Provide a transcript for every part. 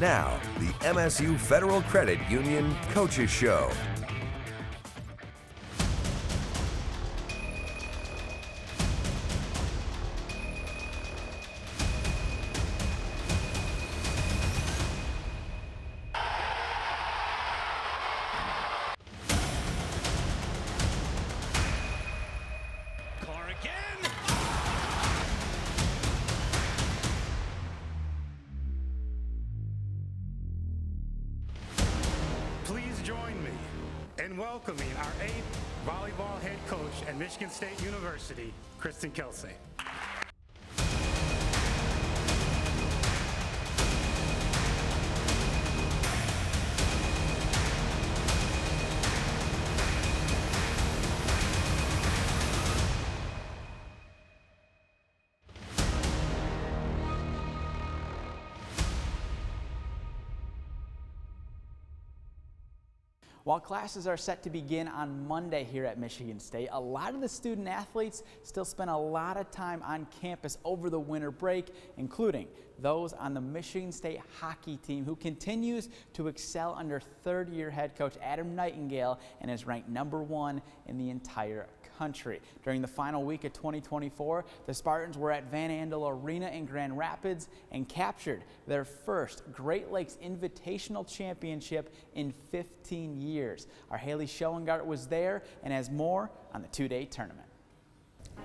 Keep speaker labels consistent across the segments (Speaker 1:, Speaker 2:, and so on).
Speaker 1: Now, the MSU Federal Credit Union Coaches Show.
Speaker 2: Please join me in welcoming our 8th volleyball head coach at Michigan State University, Kristen Kelsey.
Speaker 3: While classes are set to begin on Monday here at Michigan State, a lot of the student athletes still spend a lot of time on campus over the winter break, including those on the Michigan State hockey team, who continues to excel under third-year head coach Adam Nightingale and is ranked #1 in the entire country. During the final week of 2024, the Spartans were at Van Andel Arena in Grand Rapids and captured their first Great Lakes Invitational Championship in 15 years. Our Haley Schoengart was there and has more on the two-day tournament.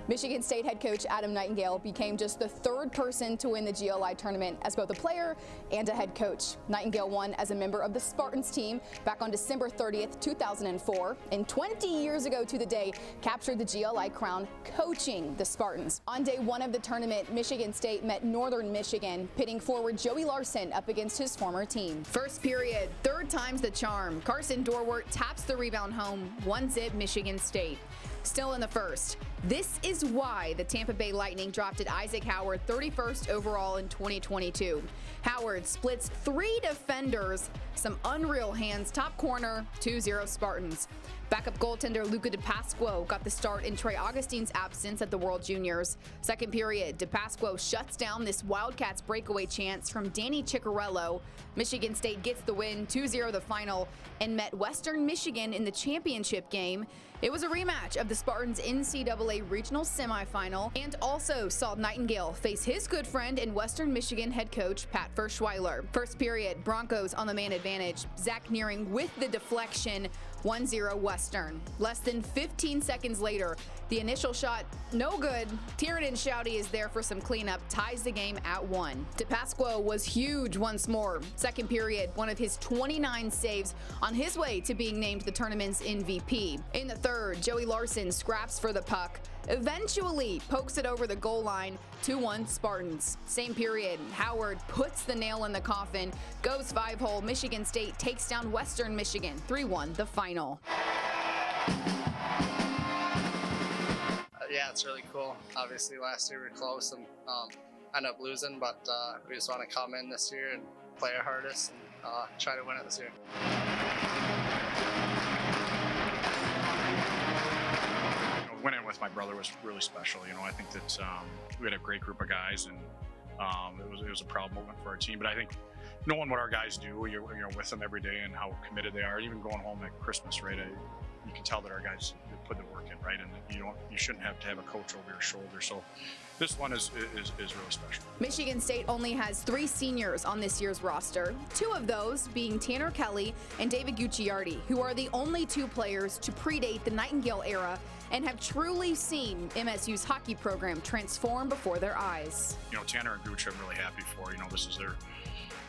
Speaker 4: Michigan State head coach Adam Nightingale became just the third person to win the GLI tournament as both a player and a head coach. Nightingale won as a member of the Spartans team back on December 30th, 2004, and 20 years ago to the day captured the GLI crown coaching the Spartans. On day one of the tournament, Michigan State met Northern Michigan, pitting forward Joey Larson up against his former team. First period, third time's the charm. Carson Dorwart taps the rebound home, 1-0 Michigan State. Still in the first. This is why the Tampa Bay Lightning drafted Isaac Howard 31st overall in 2022. Howard splits 3 defenders, some unreal hands, top corner, 2-0 Spartans. Backup goaltender Luca DePasquo got the start in Trey Augustine's absence at the World Juniors. Second period, DePasquo shuts down this Wildcats breakaway chance from Danny Ciccarello. Michigan State gets the win, 2-0 the final, and met Western Michigan in the championship game. It was a rematch of the Spartans' NCAA regional semifinal, and also saw Nightingale face his good friend and Western Michigan head coach Pat Ferschweiler. First period, Broncos on the man advantage. Zach Nearing with the deflection, 1-0 Western. Less than 15 seconds later, the initial shot, no good. Tiernan Shouty is there for some cleanup, ties the game at 1. DePasquo was huge once more. Second period, one of his 29 saves on his way to being named the tournament's MVP. In the third, Joey Larson scraps for the puck, eventually pokes it over the goal line, 2-1 Spartans. Same period, Howard puts the nail in the coffin, goes 5-hole. Michigan State takes down Western Michigan, 3-1 the final.
Speaker 5: Yeah, it's really cool. Obviously last year we were close and ended up losing, but we just want to come in this year and play our hardest and try to win it this year.
Speaker 6: Winning with my brother was really special. I think that we had a great group of guys, and it was a proud moment for our team. But I think knowing what our guys do, you're with them every day and how committed they are. Even going home at Christmas, right? You can tell that our guys put the work in, right? And you shouldn't have to have a coach over your shoulder. So this one is really special.
Speaker 4: Michigan State only has 3 seniors on this year's roster, 2 of those being Tanner Kelly and David Gucciardi, who are the only 2 players to predate the Nightingale era and have truly seen MSU's hockey program transform before their eyes.
Speaker 6: Tanner and Gooch, I'm really happy for. This is their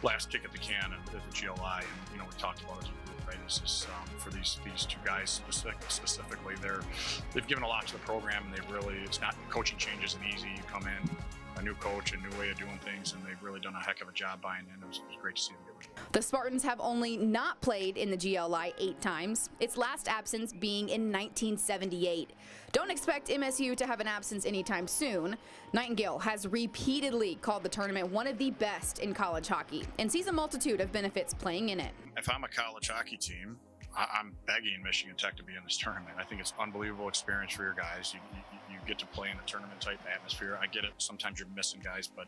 Speaker 6: last kick at the can at the GLI, and we talked about it as a group, right? This is for these 2 guys specifically. They've given a lot to the program, and it's not coaching change isn't easy. You come in, a new coach, a new way of doing things, and they've really done a heck of a job buying in. It was great to see them get results.
Speaker 4: The Spartans have only not played in the GLI 8 times, its last absence being in 1978. Don't expect MSU to have an absence anytime soon. Nightingale has repeatedly called the tournament one of the best in college hockey and sees a multitude of benefits playing in it.
Speaker 6: If I'm a college hockey team, I'm begging Michigan Tech to be in this tournament. I think it's an unbelievable experience for your guys. You get to play in a tournament type atmosphere. I get it. Sometimes you're missing guys, but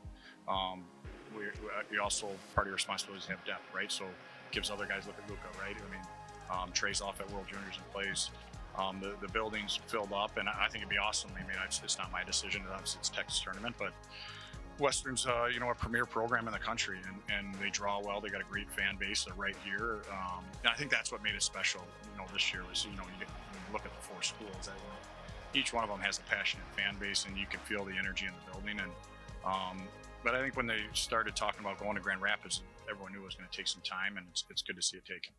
Speaker 6: we also, part of your responsibility is to have depth, right? So it gives other guys, look at Luka, right? I mean, Trey's off at World Juniors and plays. The building's filled up, and I think it'd be awesome. I mean, it's not my decision. Obviously, it's Texas tournament, but Western's, a premier program in the country, and they draw well. They got a great fan base. They're right here. And I think that's what made it special, this year was, you look at the 4 schools, that, each one of them has a passionate fan base, and you can feel the energy in the building. And but I think when they started talking about going to Grand Rapids, everyone knew it was going to take some time, and it's good to see it taken.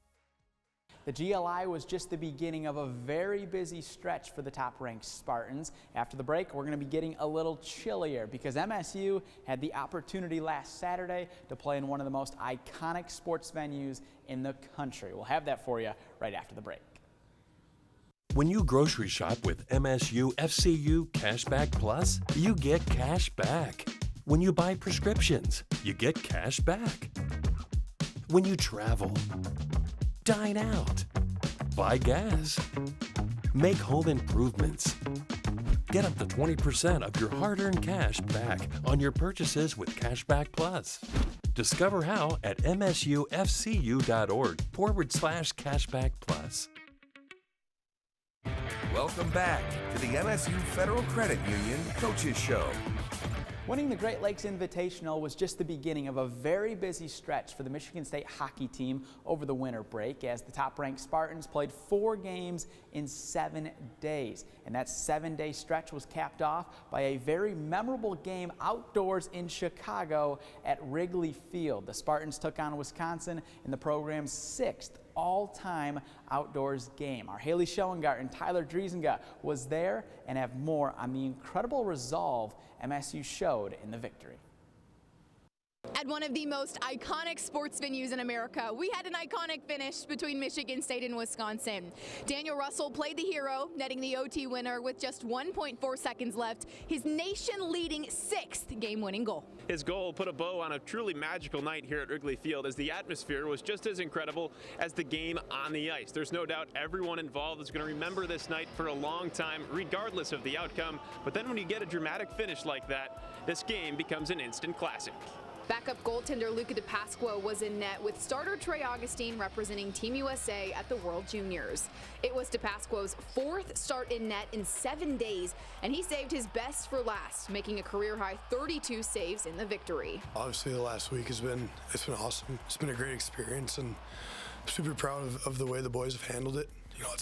Speaker 3: The GLI was just the beginning of a very busy stretch for the top-ranked Spartans. After the break, we're going to be getting a little chillier because MSU had the opportunity last Saturday to play in one of the most iconic sports venues in the country. We'll have that for you right after the break.
Speaker 7: When you grocery shop with MSU FCU Cashback Plus, you get cash back. When you buy prescriptions, you get cash back. When you travel, dine out, buy gas, make home improvements, get up to 20% of your hard-earned cash back on your purchases with Cashback Plus. Discover how at msufcu.org/Cashback Plus.
Speaker 1: Welcome back to the MSU Federal Credit Union Coaches Show.
Speaker 3: Winning the Great Lakes Invitational was just the beginning of a very busy stretch for the Michigan State hockey team over the winter break, as the top-ranked Spartans played 4 games in 7 days. And that 7-day stretch was capped off by a very memorable game outdoors in Chicago at Wrigley Field. The Spartans took on Wisconsin in the program's 6th all-time outdoors game. Our Haley Schoengart and Tyler Driesenga was there and have more on the incredible resolve MSU showed in the victory.
Speaker 4: At one of the most iconic sports venues in America, we had an iconic finish between Michigan State and Wisconsin. Daniel Russell played the hero, netting the OT winner with just 1.4 seconds left, his nation-leading 6th game-winning goal.
Speaker 8: His goal put a bow on a truly magical night here at Wrigley Field, as the atmosphere was just as incredible as the game on the ice. There's no doubt everyone involved is going to remember this night for a long time, regardless of the outcome. But then when you get a dramatic finish like that, this game becomes an instant classic.
Speaker 4: Backup goaltender Luca DePasqua was in net, with starter Trey Augustine representing Team USA at the World Juniors. It was DePasqua's 4th start in net in 7 days, and he saved his best for last, making a career-high 32 saves in the victory.
Speaker 9: Obviously, the last week it's been awesome. It's been a great experience, and I'm super proud of the way the boys have handled it.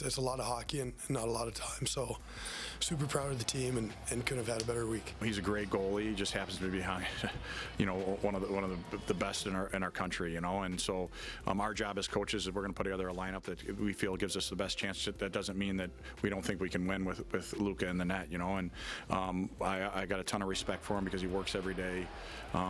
Speaker 9: It's a lot of hockey and not a lot of time, so super proud of the team and couldn't have had a better week. He's a great goalie. He just happens to be behind, one of the best in our country, and so our job as coaches is we're going to put together a lineup that we feel gives us the best chance. That doesn't mean that we don't think we can win with Luca in the net, and I got a ton of respect for him because he works every day.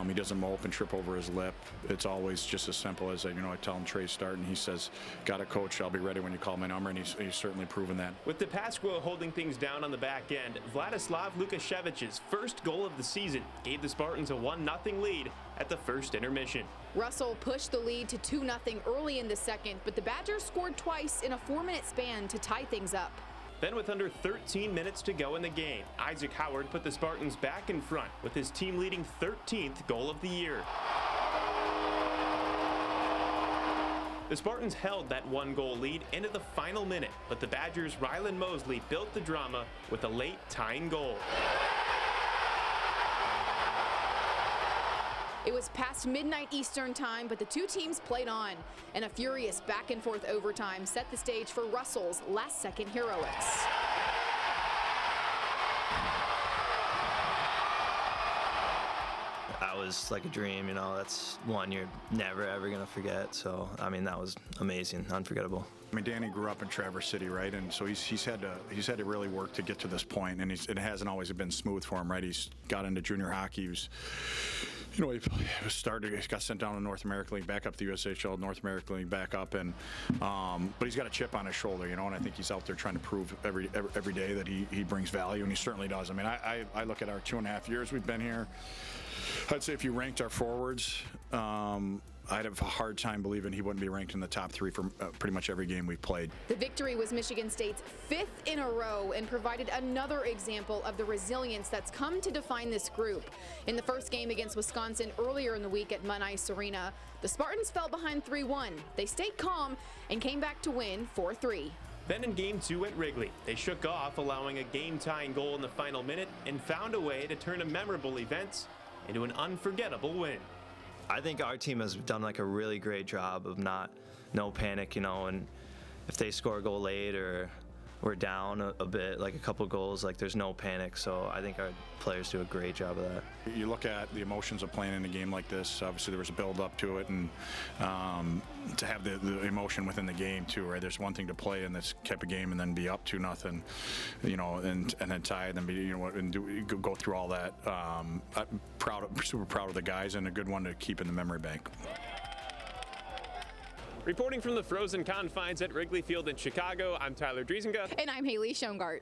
Speaker 9: He doesn't mope and trip over his lip. It's always just as simple as I tell him Trey's starting, he says, "Got it, coach. I'll be ready when you call my number," and he's certainly proven that.
Speaker 8: With DePasqua holding things down on the back end, Vladislav Lukashevich's first goal of the season gave the Spartans a 1-0 lead at the first intermission.
Speaker 4: Russell pushed the lead to 2-0 early in the second, but the Badgers scored twice in a 4-minute span to tie things up.
Speaker 8: Then, with under 13 minutes to go in the game, Isaac Howard put the Spartans back in front with his team-leading 13th goal of the year. The Spartans held that 1-goal lead into the final minute, but the Badgers' Rylan Mosley built the drama with a late tying goal.
Speaker 4: It was past midnight Eastern time, but the two teams played on, and a furious back-and-forth overtime set the stage for Russell's last-second heroics.
Speaker 10: That was like a dream, that's one you're never ever gonna forget. So that was amazing, unforgettable.
Speaker 6: Danny grew up in Traverse City, right? And so he's had to really work to get to this point, and it hasn't always been smooth for him, right? He's got into junior hockey. He was, he got sent down to North American League, back up to the USHL, North American League, back up, and but he's got a chip on his shoulder, and I think he's out there trying to prove every day that he brings value, and he certainly does. I look at our 2.5 years we've been here. I'd say if you ranked our forwards, I'd have a hard time believing he wouldn't be ranked in the top 3 for pretty much every game we've played.
Speaker 4: The victory was Michigan State's 5th in a row and provided another example of the resilience that's come to define this group. In the first game against Wisconsin earlier in the week at Munn Ice Arena, the Spartans fell behind 3-1. They stayed calm and came back to win 4-3.
Speaker 8: Then in Game 2 at Wrigley, they shook off, allowing a game-tying goal in the final minute and found a way to turn a memorable event into an unforgettable win.
Speaker 10: I think our team has done like a really great job of no panic, you know, and if they score a goal late or we're down a bit, like a couple goals, like there's no panic. So I think our players do a great job of that.
Speaker 6: You look at the emotions of playing in a game like this. Obviously, there was a build up to it, and to have the emotion within the game too, right? There's one thing to play in this type of game and then be up to nothing, you know, and then tie it and be, you know, and go through all that. I'm super proud of the guys, and a good one to keep in the memory bank.
Speaker 8: Reporting from the frozen confines at Wrigley Field in Chicago, I'm Tyler Driesinga.
Speaker 4: And I'm Haley Schoengart.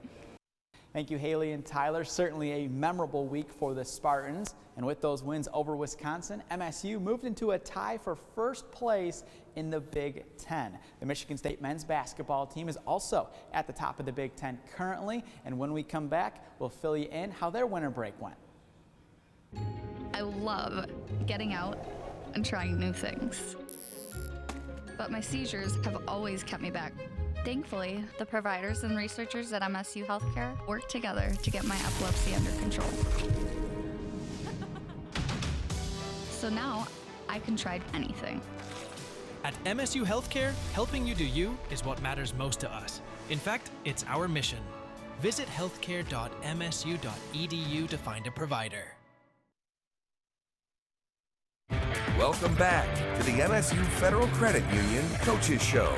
Speaker 3: Thank you, Haley and Tyler. Certainly a memorable week for the Spartans. And with those wins over Wisconsin, MSU moved into a tie for first place in the Big Ten. The Michigan State men's basketball team is also at the top of the Big Ten currently. And when we come back, we'll fill you in how their winter break went.
Speaker 11: I love getting out and trying new things, but my seizures have always kept me back. Thankfully, the providers and researchers at MSU Healthcare work together to get my epilepsy under control. So now I can try anything.
Speaker 12: At MSU Healthcare, helping you do you is what matters most to us. In fact, it's our mission. Visit healthcare.msu.edu to find a provider.
Speaker 1: Welcome back to the MSU Federal Credit Union Coaches Show.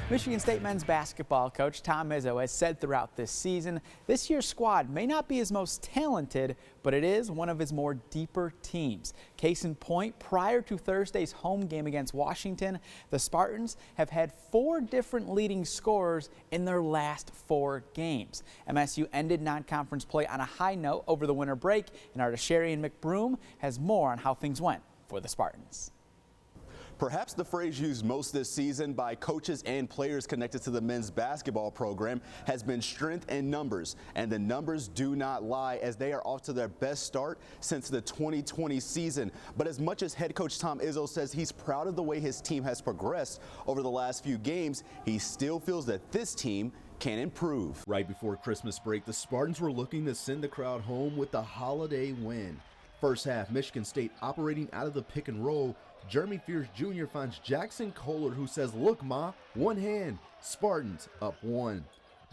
Speaker 3: Michigan State men's basketball coach Tom Izzo has said throughout this season, this year's squad may not be his most talented, but it is one of his more deeper teams. Case in point, prior to Thursday's home game against Washington, the Spartans have had 4 different leading scorers in their last 4 games. MSU ended non-conference play on a high note over the winter break, and our Sharian McBroom has more on how things went for the Spartans.
Speaker 13: Perhaps the phrase used most this season by coaches and players connected to the men's basketball program has been strength in numbers, and the numbers do not lie as they are off to their best start since the 2020 season. But as much as head coach Tom Izzo says he's proud of the way his team has progressed over the last few games, he still feels that this team can improve.
Speaker 14: Right before Christmas break, the Spartans were looking to send the crowd home with the holiday win. First half, Michigan State operating out of the pick and roll. Jeremy Fierce Jr. finds Jackson Kohler, who says, "Look, Ma, one hand." Spartans up 1.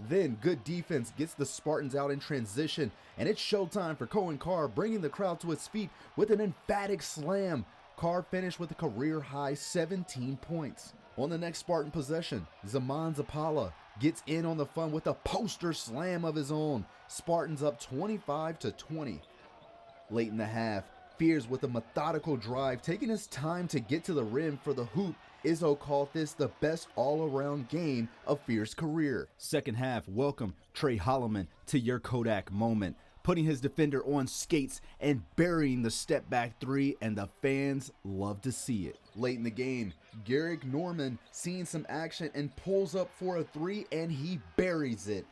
Speaker 14: Then good defense gets the Spartans out in transition, and it's showtime for Cohen Carr, bringing the crowd to its feet with an emphatic slam. Carr finished with a career-high 17 points. On the next Spartan possession, Zaman Zapala gets in on the fun with a poster slam of his own. Spartans up 25-20. Late in the half, Fears with a methodical drive, taking his time to get to the rim for the hoop. Izzo called this the best all-around game of Fears' career. Second half, welcome Trey Holloman to your Kodak moment, putting his defender on skates and burying the step-back 3, and the fans love to see it. Late in the game, Garrick Norman seeing some action and pulls up for a 3, and he buries it.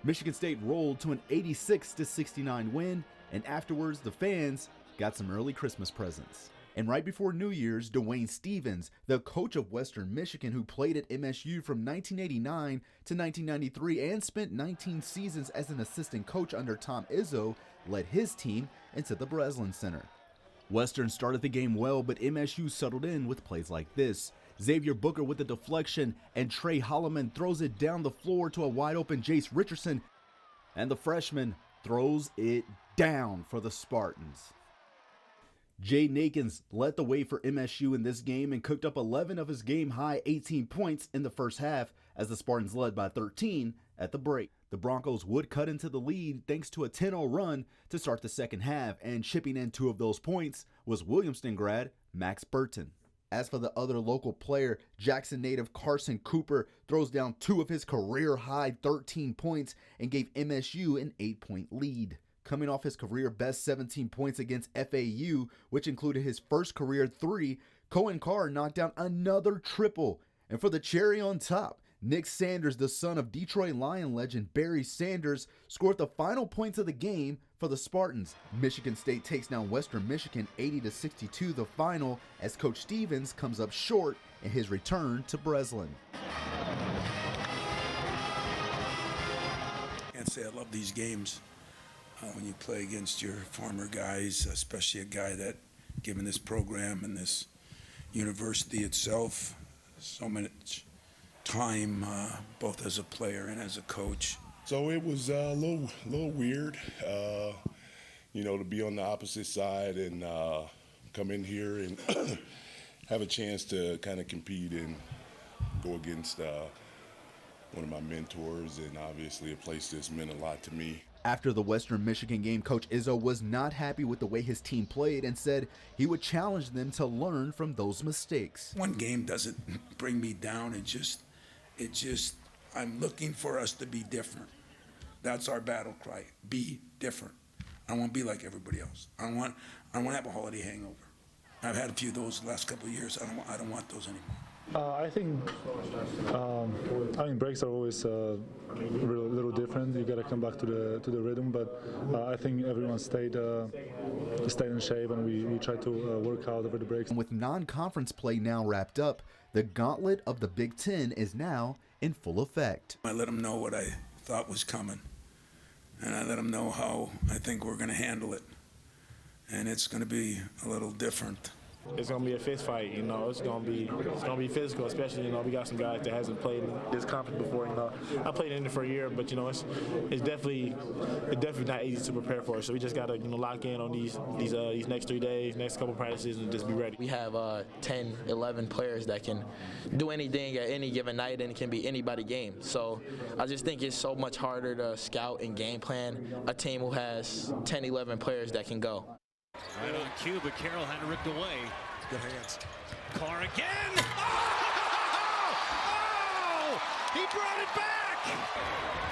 Speaker 14: Michigan State rolled to an 86-69 win, and afterwards the fans got some early Christmas presents. And right before New Year's, Dwayne Stevens, the coach of Western Michigan who played at MSU from 1989 to 1993 and spent 19 seasons as an assistant coach under Tom Izzo, led his team into the Breslin Center. Western started the game well, but MSU settled in with plays like this. Xavier Booker with the deflection, and Trey Holloman throws it down the floor to a wide-open Jace Richardson, and the freshman throws it down for the Spartans. Jay Nakins led the way for MSU in this game and cooked up 11 of his game-high 18 points in the first half as the Spartans led by 13 at the break. The Broncos would cut into the lead thanks to a 10-0 run to start the second half, and chipping in 2 of those points was Williamston grad Max Burton. As for the other local player, Jackson native Carson Cooper throws down 2 of his career-high 13 points and gave MSU an 8-point lead. Coming off his career best 17 points against FAU, which included his first career 3, Cohen Carr knocked down another triple. And for the cherry on top, Nick Sanders, the son of Detroit Lion legend Barry Sanders, scored the final points of the game for the Spartans. Michigan State takes down Western Michigan 80-62 the final as Coach Stevens comes up short in his return to Breslin.
Speaker 15: Can't say I love these games when you play against your former guys, especially a guy that, given this program and this university itself, so much time, both as a player and as a coach.
Speaker 16: So it was a little weird, to be on the opposite side and come in here and have a chance to kind of compete and go against one of my mentors, and obviously a place that's meant a lot to me.
Speaker 14: After the Western Michigan game, Coach Izzo was not happy with the way his team played and said he would challenge them to learn from those mistakes.
Speaker 15: One game doesn't bring me down. It just, I'm looking for us to be different. That's our battle cry, be different. I don't want to be like everybody else. I don't want to have a holiday hangover. I've had a few of those the last couple of years. I don't want those anymore.
Speaker 17: I think breaks are always a little different. You got to come back to the rhythm, but I think everyone stayed in shape, and we tried to work out over the breaks.
Speaker 14: With non-conference play now wrapped up, the gauntlet of the Big Ten is now in full effect.
Speaker 15: I let them know what I thought was coming, and I let them know how I think we're going to handle it, and it's going to be a little different.
Speaker 18: It's gonna be a fist fight, It's gonna be physical, especially we got some guys that hasn't played in this conference before. I played in it for a year, but it's definitely not easy to prepare for. So we just gotta lock in on these next 3 days, next couple practices, and just be ready.
Speaker 19: We have 10, 11 players that can do anything at any given night, and it can be anybody game. So I just think it's so much harder to scout and game plan a team who has 10, 11 players that can go.
Speaker 20: Right on cue, but Carroll had it ripped away.
Speaker 15: Good hands.
Speaker 20: Carr again. Oh! He brought it back.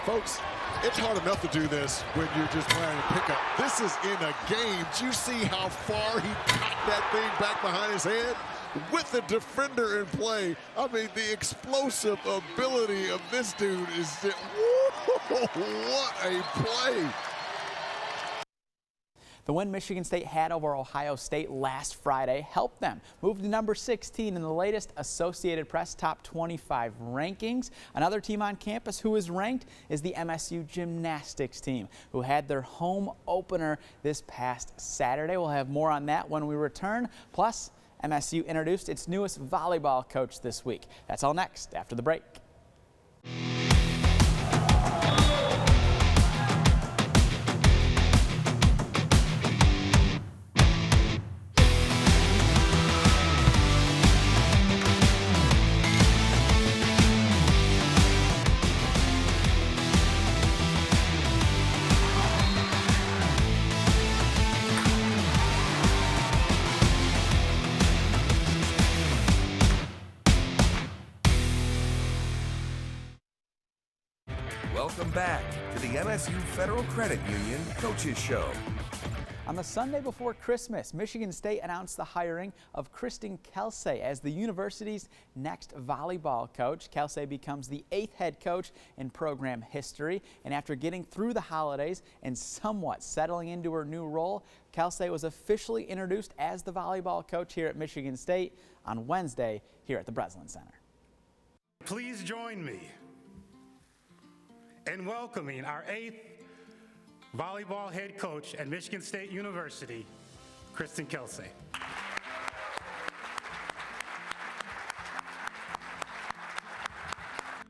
Speaker 21: Folks, it's hard enough to do this when you're just playing pickup. This is in a game. Do you see how far he got that thing back behind his head? With the defender in play, I mean, the explosive ability of this dude is just, what a play.
Speaker 3: The win Michigan State had over Ohio State last Friday helped them move to number 16 in the latest Associated Press Top 25 rankings. Another team on campus who is ranked is the MSU gymnastics team, who had their home opener this past Saturday. We'll have more on that when we return. Plus, MSU introduced its newest volleyball coach this week. That's all next after the break.
Speaker 1: Welcome back to the MSU Federal Credit Union Coaches Show.
Speaker 3: On the Sunday before Christmas, Michigan State announced the hiring of Kristen Kelsey as the university's next volleyball coach. Kelsey becomes the 8th head coach in program history, and after getting through the holidays and somewhat settling into her new role, Kelsey was officially introduced as the volleyball coach here at Michigan State on Wednesday here at the Breslin Center.
Speaker 2: Please join me in welcoming our 8th volleyball head coach at Michigan State University, Kristen Kelsey.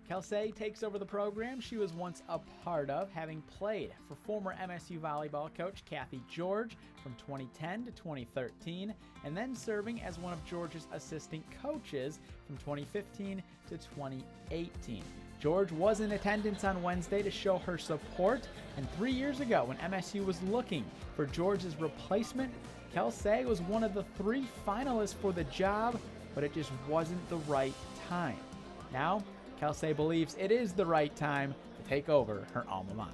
Speaker 3: Kelsey takes over the program she was once a part of, having played for former MSU volleyball coach Kathy George from 2010 to 2013, and then serving as one of George's assistant coaches from 2015 to 2018. George was in attendance on Wednesday to show her support, and 3 years ago when MSU was looking for George's replacement, Kelsey was one of the 3 finalists for the job, but it just wasn't the right time. Now, Kelsey believes it is the right time to take over her alma mater.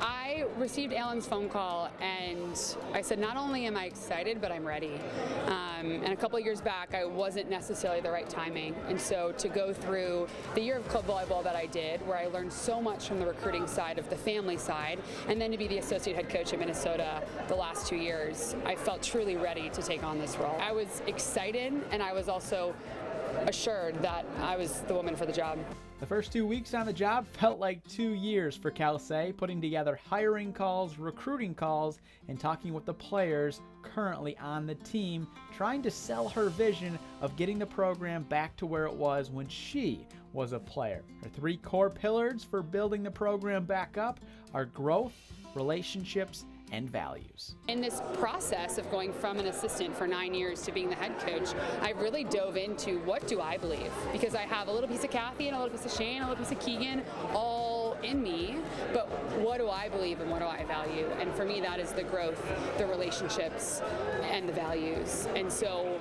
Speaker 5: I received Alan's phone call and I said, not only am I excited, but I'm ready. And a couple of years back, I wasn't necessarily the right timing. And so to go through the year of club volleyball that I did, where I learned so much from the recruiting side of the family side, and then to be the associate head coach at Minnesota the last 2 years, I felt truly ready to take on this role. I was excited, and I was also assured that I was the woman for the job.
Speaker 3: The first 2 weeks on the job felt like 2 years for Kelsey, putting together hiring calls, recruiting calls, and talking with the players currently on the team, trying to sell her vision of getting the program back to where it was when she was a player. Her 3 core pillars for building the program back up are growth, relationships, and values.
Speaker 5: In this process of going from an assistant for 9 years to being the head coach, I really dove into what do I believe? Because I have a little piece of Kathy and a little piece of Shane, a little piece of Keegan, all in me, but what do I believe and what do I value? And for me, that is the growth, the relationships, and the values. And so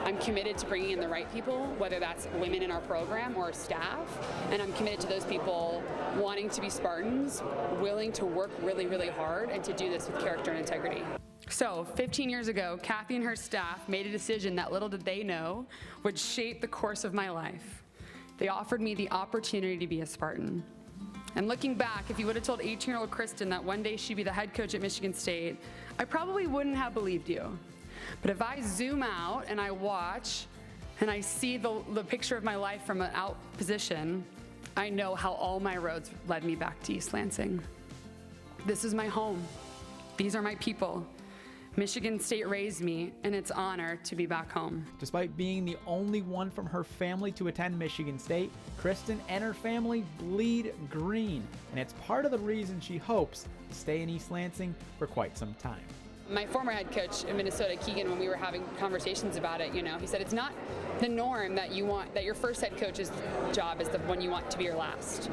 Speaker 5: I'm committed to bringing in the right people, whether that's women in our program or staff, and I'm committed to those people wanting to be Spartans, willing to work really, really hard, and to do this with character and integrity. So 15 years ago, Kathy and her staff made a decision that little did they know would shape the course of my life. They offered me the opportunity to be a Spartan. And looking back, if you would have told 18-year-old Kristen that one day she'd be the head coach at Michigan State, I probably wouldn't have believed you. But if I zoom out and I watch and I see the picture of my life from an out position, I know how all my roads led me back to East Lansing. This is my home. These are my people. Michigan State raised me, and it's an honor to be back home.
Speaker 3: Despite being the only one from her family to attend Michigan State, Kristen and her family bleed green, and it's part of the reason she hopes to stay in East Lansing for quite some time.
Speaker 5: My former head coach in Minnesota, Keegan, when we were having conversations about it, he said it's not the norm that your first head coach's job is the one you want to be your last.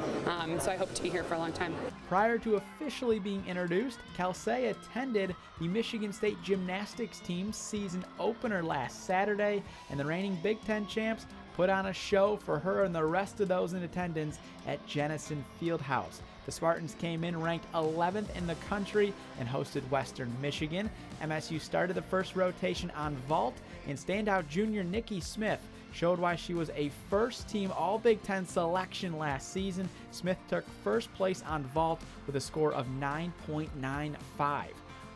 Speaker 5: So I hope to be here for a long time.
Speaker 3: Prior to officially being introduced, Kelsey attended the Michigan State gymnastics team's season opener last Saturday, and the reigning Big Ten champs put on a show for her and the rest of those in attendance at Jennison Fieldhouse. The Spartans came in ranked 11th in the country and hosted Western Michigan. MSU started the first rotation on vault, and standout junior Nikki Smith showed why she was a first-team All-Big Ten selection last season. Smith took first place on vault with a score of 9.95.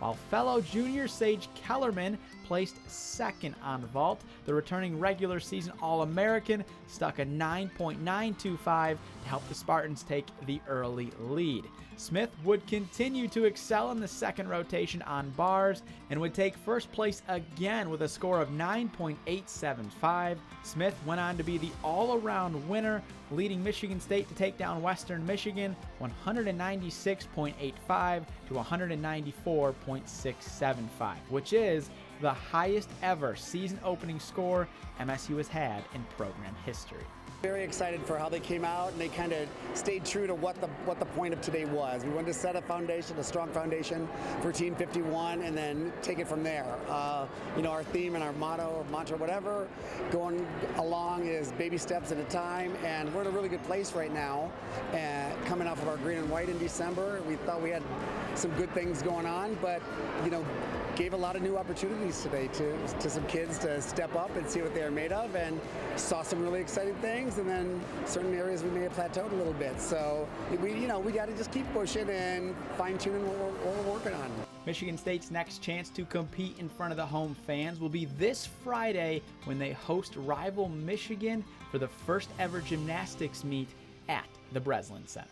Speaker 3: While fellow junior Sage Kellerman placed second on vault. The returning regular season All-American stuck a 9.925 to help the Spartans take the early lead. Smith would continue to excel in the second rotation on bars and would take first place again with a score of 9.875. Smith went on to be the all-around winner, leading Michigan State to take down Western Michigan 196.85 to 194.675, which is the highest ever season opening score MSU has had in program history.
Speaker 22: Very excited for how they came out, and they kind of stayed true to what the point of today was. We wanted to set a foundation, a strong foundation for Team 51, and then take it from there. Our theme and our motto or mantra, whatever, going along is baby steps at a time, and we're in a really good place right now. Coming off of our green and white in December, we thought we had some good things going on, but gave a lot of new opportunities today to some kids to step up and see what they are made of, and saw some really exciting things, and then certain areas we may have plateaued a little bit. So we got to just keep pushing and fine-tuning what we're working on.
Speaker 3: Michigan State's next chance to compete in front of the home fans will be this Friday when they host rival Michigan for the first ever gymnastics meet at the Breslin Center.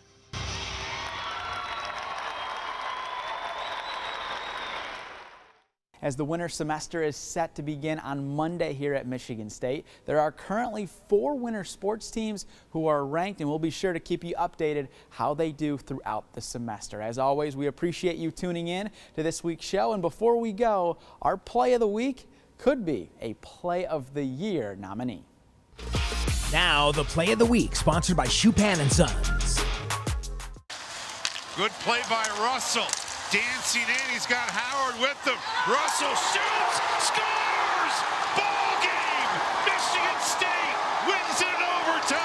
Speaker 3: As the winter semester is set to begin on Monday here at Michigan State, there are currently 4 winter sports teams who are ranked, and we'll be sure to keep you updated how they do throughout the semester. As always, we appreciate you tuning in to this week's show, and before we go, our play of the week could be a play of the year nominee.
Speaker 23: Now the play of the week, sponsored by Schupan & Sons.
Speaker 24: Good play by Russell. Dancing in, he's got Howard with him. Russell shoots, scores! Ball game! Michigan State wins it in overtime!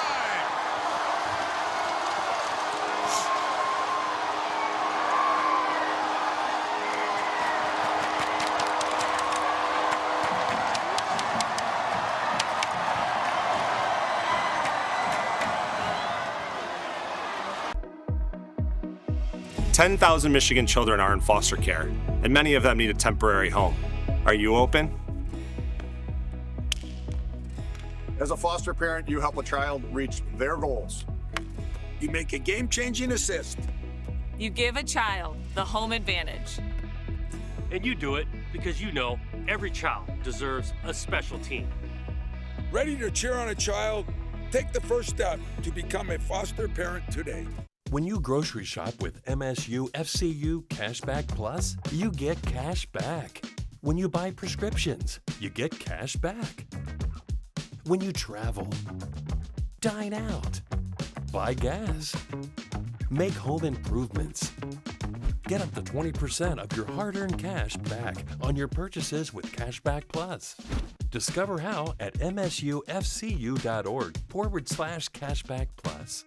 Speaker 6: 10,000 Michigan children are in foster care, and many of them need a temporary home. Are you open?
Speaker 21: As a foster parent, you help a child reach their goals.
Speaker 7: You make a game-changing assist.
Speaker 9: You give a child the home advantage.
Speaker 10: And you do it because you know every child deserves a special team.
Speaker 7: Ready to cheer on a child? Take the first step to become a foster parent today.
Speaker 25: When you grocery shop with MSU FCU Cashback Plus, you get cash back. When you buy prescriptions, you get cash back. When you travel, dine out, buy gas, make home improvements, get up to 20% of your hard-earned cash back on your purchases with Cashback Plus. Discover how at msufcu.org/cashback plus.